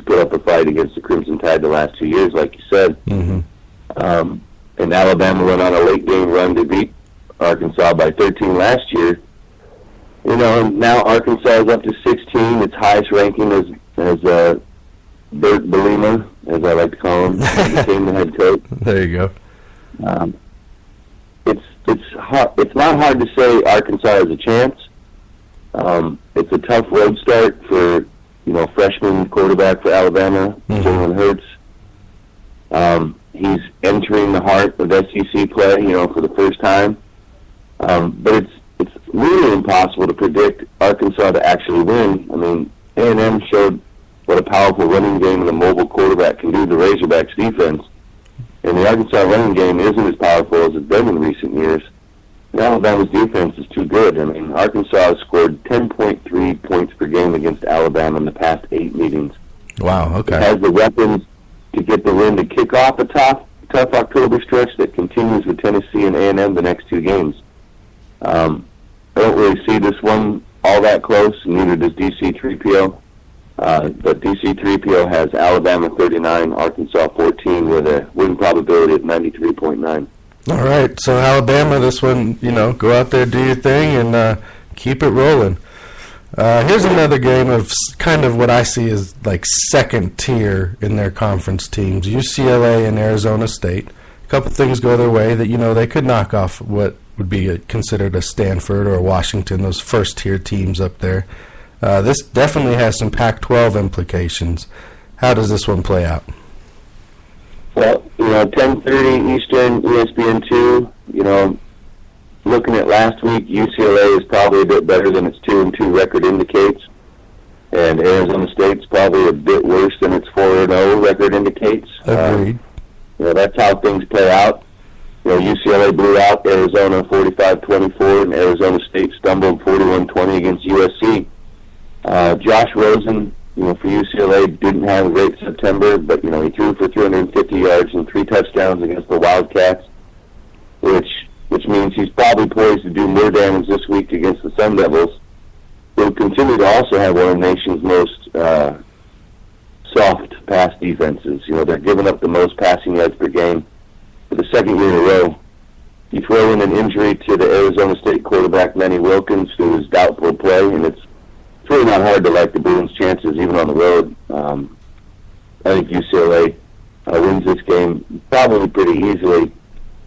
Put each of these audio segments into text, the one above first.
put up a fight against the Crimson Tide the last 2 years, like you said. Mm-hmm. And Alabama went on a late game run to beat Arkansas by 13 last year. You know, and now Arkansas is up to 16. Its highest ranking as Bert Belima, as I like to call him, became the head coach. There you go. It's hard. It's not hard to say Arkansas has a chance. It's a tough road start for freshman quarterback for Alabama, Jalen Hurts. He's entering the heart of SEC play, for the first time. But it's really impossible to predict Arkansas to actually win. I mean, A&M showed what a powerful running game and a mobile quarterback can do to Razorbacks defense. And the Arkansas running game isn't as powerful as it's been in recent years. And Alabama's defense is too good. I mean, Arkansas has scored 10.3 points per game against Alabama in the past 8 meetings. Wow, okay. It has the weapons to get the win to kick off a tough October stretch that continues with Tennessee and A&M the next 2 games. I don't really see this one all that close, neither does DC3PO. But DC3PO has Alabama 39, Arkansas 14, with a win probability of 93.9. All right, so Alabama, this one, go out there, do your thing, and keep it rolling. Here's another game of kind of what I see as like second tier in their conference teams, UCLA and Arizona State. A couple things go their way that, they could knock off what would be considered a Stanford or a Washington, those first-tier teams up there. This definitely has some Pac-12 implications. How does this one play out? Well, 10:30 Eastern, ESPN2, looking at last week, UCLA is probably a bit better than its 2-2 record indicates, and Arizona State's probably a bit worse than its 4-0 record indicates. Agreed. That's how things play out. UCLA blew out Arizona 45-24, and Arizona State stumbled 41-20 against USC. Josh Rosen, for UCLA, didn't have a great September, but, he threw for 350 yards and 3 touchdowns against the Wildcats, which means he's probably poised to do more damage this week against the Sun Devils, who continue to also have one of the nation's most soft pass defenses. They're giving up the most passing yards per game for the second year in a row. You throw in an injury to the Arizona State quarterback, Manny Wilkins, who is doubtful play, and it's really not hard to like the Bruins' chances, even on the road. I think UCLA wins this game probably pretty easily.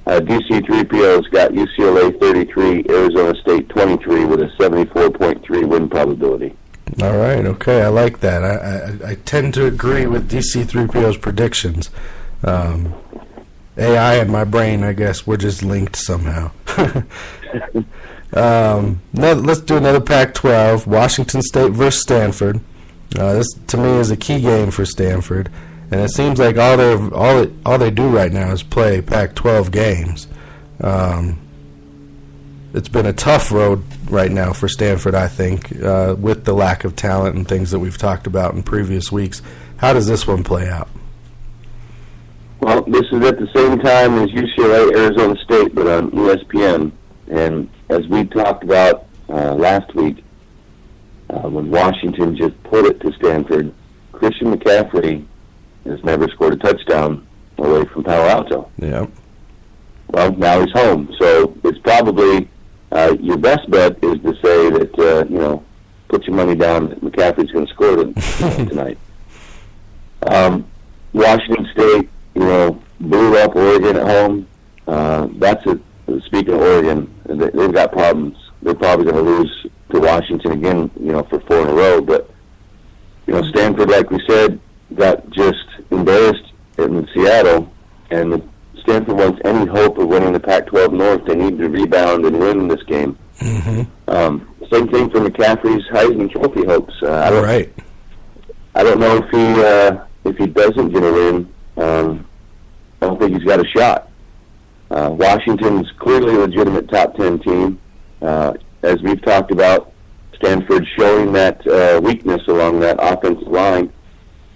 DC3PO's got UCLA 33, Arizona State 23, with a 74.3 win probability. All right, okay, I like that. I tend to agree with DC3PO's predictions. AI and my brain, I guess, we're just linked somehow. Let's do another Pac-12. Washington State versus Stanford. This, to me, is a key game for Stanford, and it seems like all they do right now is play Pac-12 games. It's been a tough road right now for Stanford, I think, with the lack of talent and things that we've talked about in previous weeks. How does this one play out? Well, this is at the same time as UCLA, Arizona State, but on ESPN. And as we talked about last week, when Washington just put it to Stanford, Christian McCaffrey has never scored a touchdown away from Palo Alto. Yeah. Well, now he's home. So it's probably your best bet is to say that, put your money down that McCaffrey's going to score tonight. Washington State, blew up Oregon at home. Speaking of Oregon, they've got problems. They're probably going to lose to Washington again, for 4 in a row. But, Stanford, like we said, got just embarrassed in Seattle. And if Stanford wants any hope of winning the Pac-12 North, they need to rebound and win this game. Mm-hmm. Same thing for McCaffrey's Heisman Trophy hopes. I don't know if he doesn't get a win. I don't think he's got a shot. Washington's clearly a legitimate top 10 team. As we've talked about, Stanford showing that weakness along that offensive line.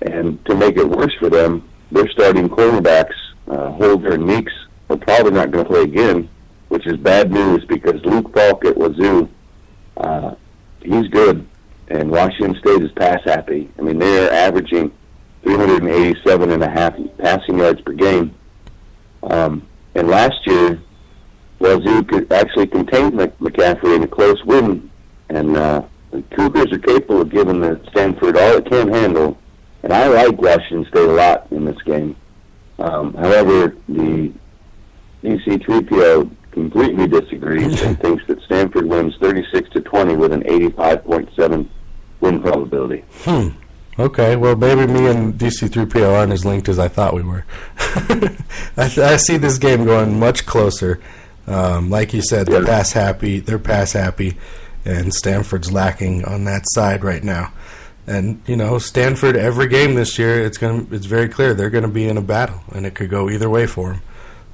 And to make it worse for them, their starting cornerbacks, Holder and Meeks, are probably not going to play again, which is bad news because Luke Falk at Wazoo, he's good. And Washington State is pass happy. I mean, they're averaging 387.5 passing yards per game. And last year, Wazoo could actually contain McCaffrey in a close win, and the Cougars are capable of giving the Stanford all it can handle. And I like Washington State a lot in this game. However, the DC3PO completely disagrees and thinks that Stanford wins 36-20 with an 85.7 win probability. Okay, well, maybe me and DC3PO aren't as linked as I thought we were. I see this game going much closer. Like you said, they're pass happy, and Stanford's lacking on that side right now. And Stanford, every game this year, it's very clear they're going to be in a battle, and it could go either way for them.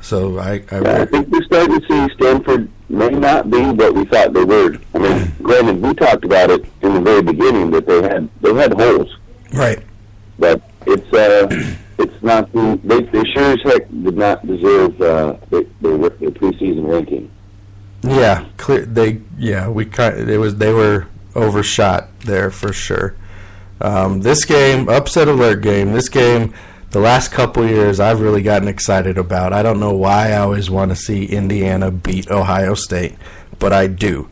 So I think we're starting to see Stanford may not be what we thought they were. I mean, granted, we talked about it in the very beginning that they had holes, right? But it's not. They sure as heck did not deserve the preseason ranking. Yeah, clear. They were overshot there for sure. This game, upset alert game. This game, the last couple years, I've really gotten excited about. I don't know why I always want to see Indiana beat Ohio State, but I do.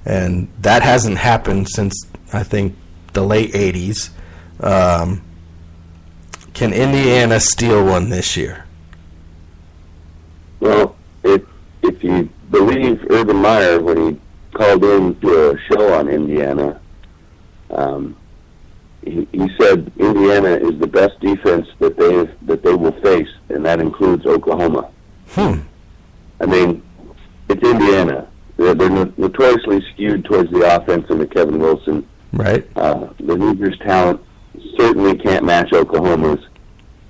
And that hasn't happened since, I think, the late 80s. Can Indiana steal one this year? Well, if you believe Urban Meyer when he called in to a show on Indiana, he said Indiana is the best defense that they will face, and that includes Oklahoma. I mean, it's Indiana. They're notoriously skewed towards the offense under Kevin Wilson. Right. The Hoosiers' talent certainly can't match Oklahoma's,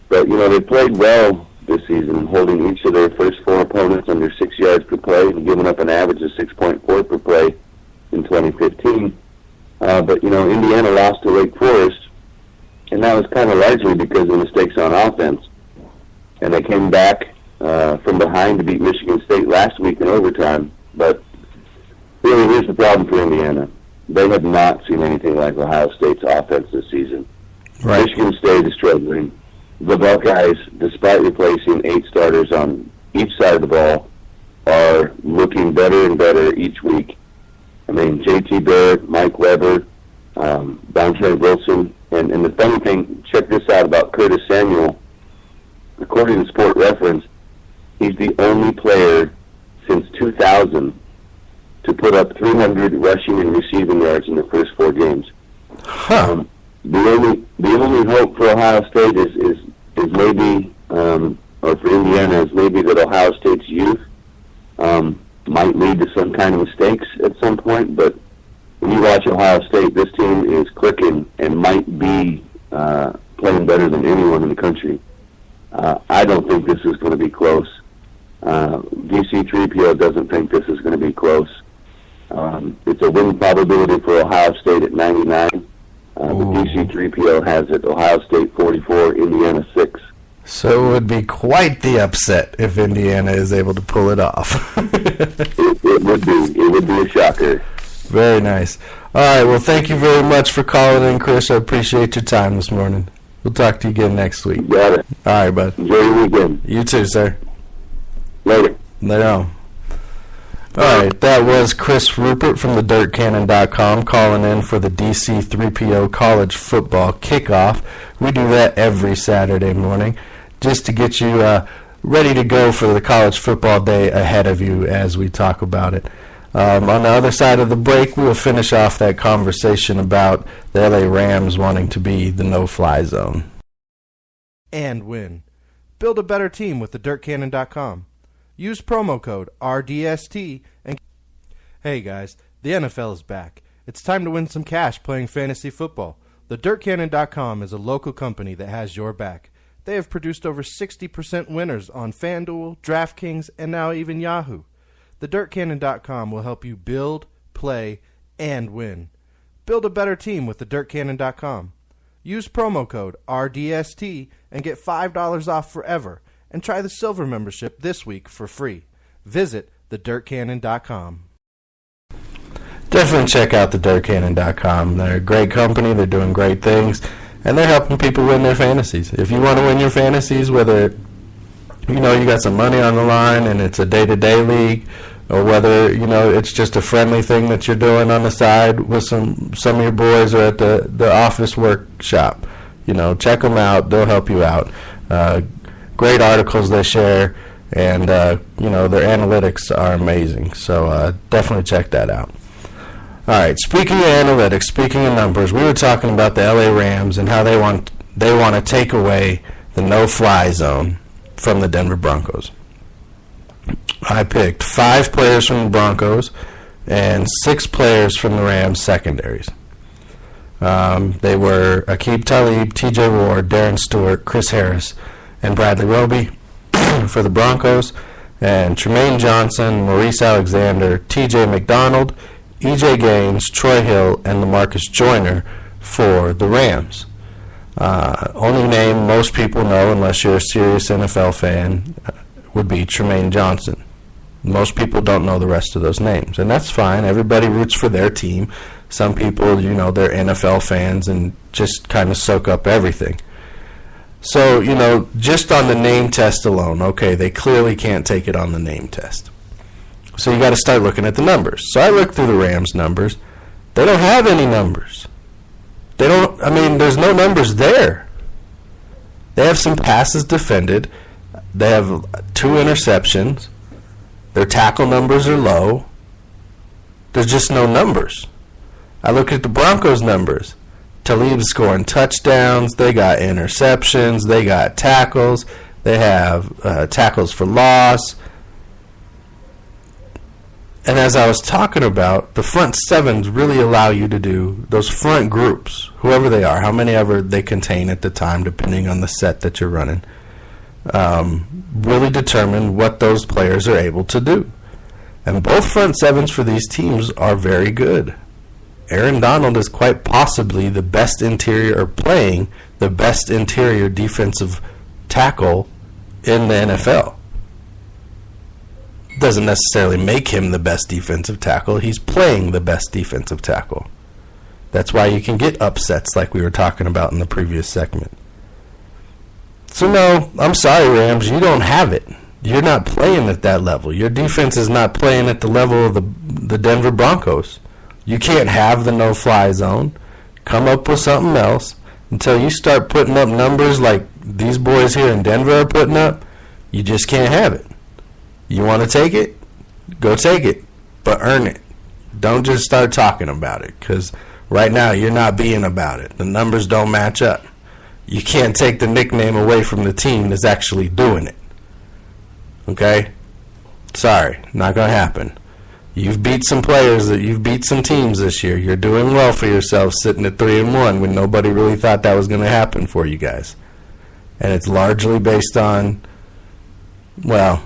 but they played well this season, holding each of their first four opponents under 6 yards per play and giving up an average of 6.4 per play in 2015. But Indiana lost to Wake Forest, and that was kind of largely because of mistakes on offense. And they came back from behind to beat Michigan State last week in overtime. But really, here's the problem for Indiana. They have not seen anything like Ohio State's offense this season. Right. Michigan State is struggling. The Buckeyes, despite replacing 8 starters on each side of the ball, are looking better and better each week. I mean, J.T. Barrett, Mike Weber, Dontre Wilson, and the funny thing, check this out about Curtis Samuel. According to Sport Reference, he's the only player since 2000 to put up 300 rushing and receiving yards in the first 4 games. Huh. The only hope for Ohio State is maybe, or for Indiana, is maybe that Ohio State's youth might lead to some kind of mistakes at some point, but when you watch Ohio State, this team is clicking and might be playing better than anyone in the country. I don't think this is going to be close. DC3PO doesn't think this is going to be close. It's a win probability for Ohio State at 99. But DC3PO has it Ohio State 44, Indiana 6. So it would be quite the upset if Indiana is able to pull it off. It would be a shocker. Very nice. All right, well, thank you very much for calling in, Chris. I appreciate your time this morning. We'll talk to you again next week. Got it. All right, bud. Enjoy your weekend. You too, sir. Later. Later on. All right, that was Chris Rupert from thedirtcannon.com calling in for the DC3PO college football kickoff. We do that every Saturday morning just to get you ready to go for the college football day ahead of you as we talk about it. On the other side of the break, we'll finish off that conversation about the LA Rams wanting to be the no-fly zone. And win. Build a better team with thedirtcannon.com. Use promo code RDST and... Hey guys, the NFL is back. It's time to win some cash playing fantasy football. TheDirtCannon.com is a local company that has your back. They have produced over 60% winners on FanDuel, DraftKings, and now even Yahoo. TheDirtCannon.com will help you build, play, and win. Build a better team with TheDirtCannon.com. Use promo code RDST and get $5 off forever. And try the silver membership this week for free. Visit thedirtcannon.com. Definitely check out thedirtcannon.com. They're a great company. They're doing great things. and they're helping people win their fantasies. If you want to win your fantasies, whether you got some money on the line and it's a day-to-day league, or whether it's just a friendly thing that you're doing on the side with some of your boys or at the office workshop, check them out. They'll help you out. Great articles they share, and their analytics are amazing. So definitely check that out. All right, speaking of analytics, speaking of numbers, we were talking about the LA Rams and how they want to take away the no-fly zone from the Denver Broncos. I picked 5 players from the Broncos and 6 players from the Rams secondaries. They were Aqib Talib, TJ Ward, Darren Stewart, Chris Harris, and Bradley Roby for the Broncos, and Tremaine Johnson, Maurice Alexander, TJ McDonald, EJ Gaines, Troy Hill, and LaMarcus Joyner for the Rams. Only name most people know, unless you're a serious NFL fan, would be Tremaine Johnson. Most people don't know the rest of those names, and that's fine. Everybody roots for their team. Some people, they're NFL fans and just kind of soak up everything. So, just on the name test alone, okay, they clearly can't take it on the name test. So you got to start looking at the numbers. So I looked through the Rams' numbers. They don't have any numbers. There's no numbers there. They have some passes defended. They have 2 interceptions. Their tackle numbers are low. There's just no numbers. I look at the Broncos' numbers. Talib's scoring touchdowns. They got interceptions. They got tackles. They have tackles for loss. And as I was talking about, the front sevens really allow you to do those front groups, whoever they are, how many ever they contain at the time, depending on the set that you're running, really determine what those players are able to do. And both front sevens for these teams are very good. Aaron Donald is quite possibly the best interior, or playing the best interior defensive tackle in the NFL. Doesn't necessarily make him the best defensive tackle. He's playing the best defensive tackle. That's why you can get upsets like we were talking about in the previous segment. So no, I'm sorry, Rams, you don't have it. You're not playing at that level. Your defense is not playing at the level of the Denver Broncos. You can't have the no-fly zone. Come up with something else. Until you start putting up numbers like these boys here in Denver are putting up, you just can't have it. You want to take it? Go take it, but earn it. Don't just start talking about it, because right now you're not being about it. The numbers don't match up. You can't take the nickname away from the team that's actually doing it. Okay? Sorry, not going to happen. You've beat some players, you've beat some teams this year. You're doing well for yourself sitting at 3-1 when nobody really thought that was going to happen for you guys. And it's largely based on, well,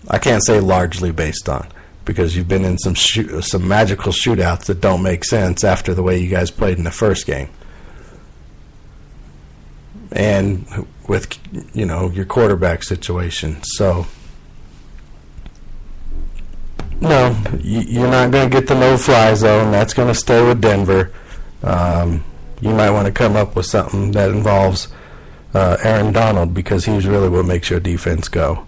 I can't say largely based on, because you've been in some magical shootouts that don't make sense after the way you guys played in the first game. And with, your quarterback situation. So, no, you're not going to get the no-fly zone. That's going to stay with Denver. You might want to come up with something that involves Aaron Donald, because he's really what makes your defense go.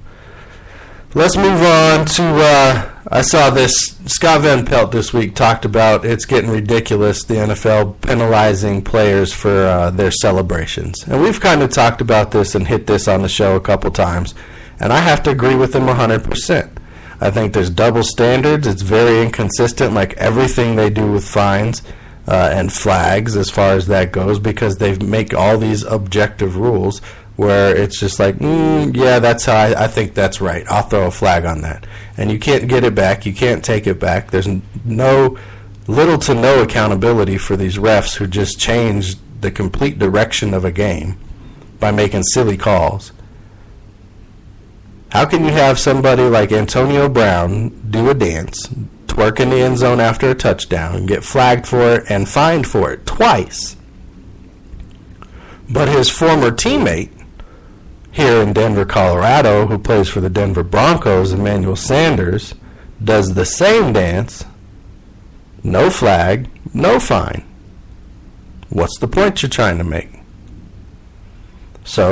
Let's move on to, I saw this, Scott Van Pelt this week talked about it's getting ridiculous, the NFL penalizing players for their celebrations. And we've kind of talked about this and hit this on the show a couple times, and I have to agree with him 100%. I think there's double standards. It's very inconsistent, like everything they do with fines and flags as far as that goes, because they make all these objective rules where it's just like, yeah, that's how I think that's right. I'll throw a flag on that. And you can't get it back. You can't take it back. There's little to no accountability for these refs who just change the complete direction of a game by making silly calls. How can you have somebody like Antonio Brown do a dance, twerk in the end zone after a touchdown, get flagged for it and fined for it twice, but his former teammate here in Denver, Colorado, who plays for the Denver Broncos, Emmanuel Sanders, does the same dance, no flag, no fine? What's the point you're trying to make? So